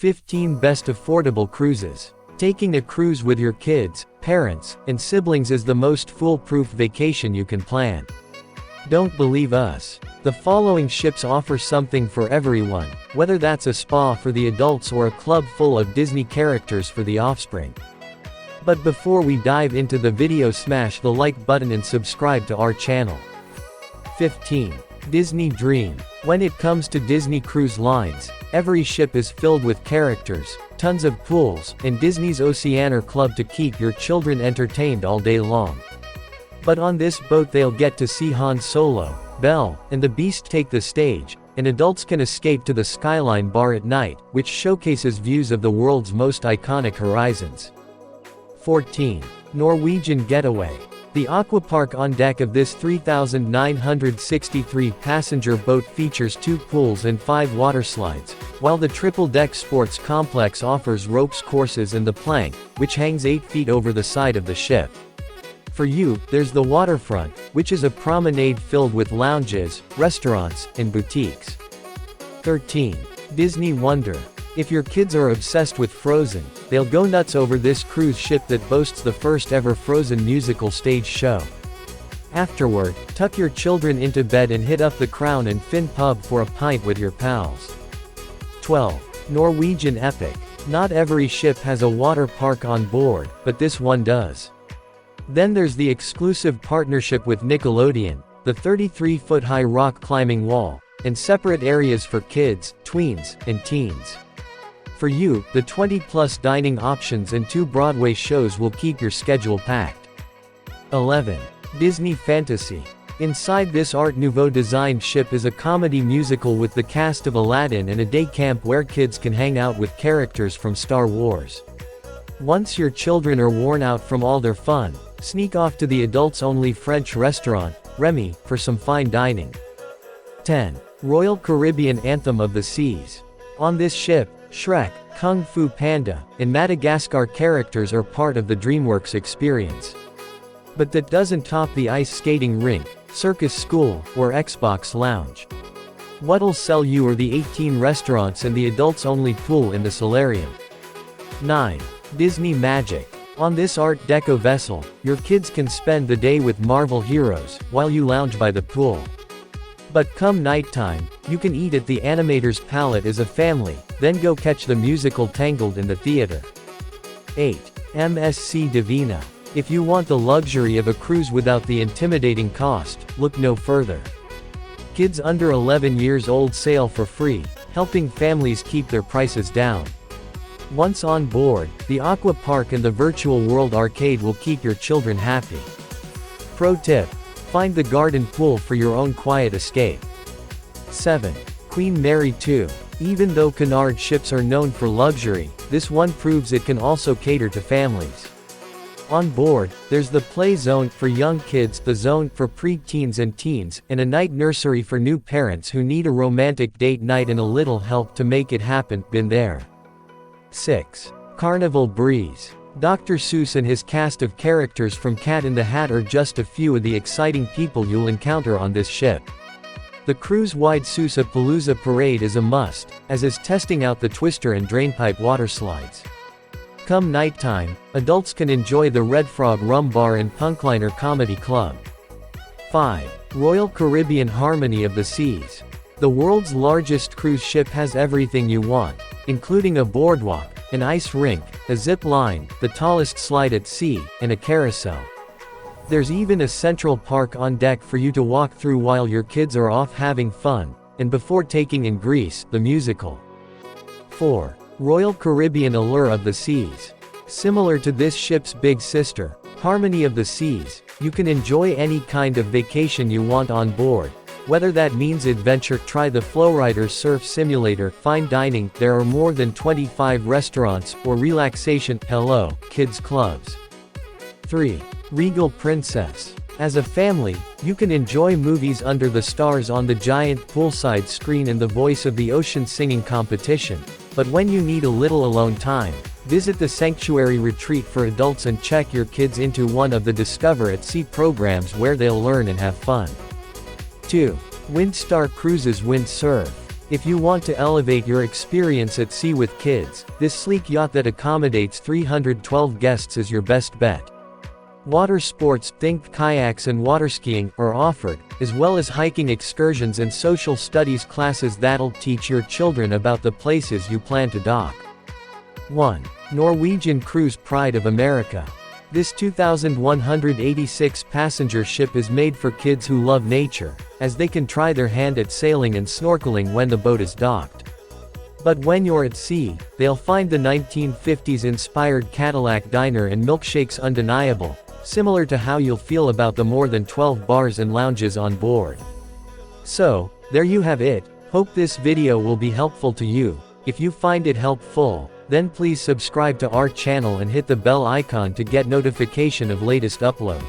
15 Best Affordable Cruises. Taking a cruise with your kids, parents, and siblings is the most foolproof vacation you can plan. Don't believe us? The following ships offer something for everyone, whether that's a spa for the adults or a club full of Disney characters for the offspring. But before we dive into the video, smash the like button and subscribe to our channel. 15. Disney Dream. When it comes to Disney Cruise Lines, every ship is filled with characters, tons of pools, and Disney's Oceaneer Club to keep your children entertained all day long. But on this boat they'll get to see Han Solo, Belle, and the Beast take the stage, and adults can escape to the Skyline Bar at night, which showcases views of the world's most iconic horizons. 14. Norwegian Getaway. The aquapark on deck of this 3,963-passenger boat features 2 pools and 5 water slides, while the triple-deck sports complex offers ropes courses and the plank, which hangs 8 feet over the side of the ship. For you, there's the waterfront, which is a promenade filled with lounges, restaurants, and boutiques. 13. Disney Wonder. If your kids are obsessed with Frozen, they'll go nuts over this cruise ship that boasts the first ever Frozen musical stage show. Afterward, tuck your children into bed and hit up the Crown and Fin pub for a pint with your pals. 12. Norwegian Epic. Not every ship has a water park on board, but this one does. Then there's the exclusive partnership with Nickelodeon, the 33-foot-high rock climbing wall, and separate areas for kids, tweens, and teens. For you, the 20-plus dining options and 2 Broadway shows will keep your schedule packed. 11. Disney Fantasy. Inside this Art Nouveau designed ship is a comedy musical with the cast of Aladdin and a day camp where kids can hang out with characters from Star Wars. Once your children are worn out from all their fun, sneak off to the adults-only French restaurant, Remy, for some fine dining. 10. Royal Caribbean Anthem of the Seas. On this ship, Shrek, Kung Fu Panda, and Madagascar characters are part of the DreamWorks experience. But that doesn't top the ice skating rink, circus school, or Xbox lounge. What'll sell you are the 18 restaurants and the adults-only pool in the solarium. 9. Disney Magic. On this Art Deco vessel, your kids can spend the day with Marvel heroes, while you lounge by the pool. But come nighttime, you can eat at the Animator's Palette as a family, then go catch the musical Tangled in the theater. 8. MSC Divina. If you want the luxury of a cruise without the intimidating cost, look no further. Kids under 11 years old sail for free, helping families keep their prices down. Once on board, the Aqua Park and the Virtual World Arcade will keep your children happy. Pro tip: find the garden pool for your own quiet escape. 7. Queen Mary II. Even though Cunard ships are known for luxury, this one proves it can also cater to families. On board, there's the play zone for young kids, the zone for pre-teens and teens, and a night nursery for new parents who need a romantic date night and a little help to make it happen. Been there. 6. Carnival Breeze. Dr. Seuss and his cast of characters from Cat in the Hat are just a few of the exciting people you'll encounter on this ship. The cruise-wide Seuss-a-Palooza parade is a must, as is testing out the Twister and Drainpipe water slides. Come nighttime, adults can enjoy the Red Frog Rum Bar and Punkliner Comedy Club. 5. Royal Caribbean Harmony of the Seas. The world's largest cruise ship has everything you want, including a boardwalk, an ice rink, a zip line, the tallest slide at sea, and a carousel. There's even a central park on deck for you to walk through while your kids are off having fun, and before taking in Grease, the musical. 4. Royal Caribbean Allure of the Seas. Similar to this ship's big sister, Harmony of the Seas, you can enjoy any kind of vacation you want on board. Whether that means adventure, try the Flowrider surf simulator, fine dining, there are more than 25 restaurants, or relaxation, kids clubs. 3. Regal Princess. As a family, you can enjoy movies under the stars on the giant poolside screen and the Voice of the Ocean singing competition. But when you need a little alone time, visit the Sanctuary Retreat for adults and check your kids into one of the Discover at Sea programs where they'll learn and have fun. 2. Windstar Cruises Windsurf. If you want to elevate your experience at sea with kids, this sleek yacht that accommodates 312 guests is your best bet. Water sports, think kayaks and waterskiing, are offered, as well as hiking excursions and social studies classes that'll teach your children about the places you plan to dock. 1. Norwegian Cruise Pride of America. This 2,186 passenger ship is made for kids who love nature, as they can try their hand at sailing and snorkeling when the boat is docked. But when you're at sea, they'll find the 1950s-inspired Cadillac diner and milkshakes undeniable, similar to how you'll feel about the more than 12 bars and lounges on board. So, there you have it. Hope this video will be helpful to you. If you find it helpful, then please subscribe to our channel and hit the bell icon to get notification of latest upload.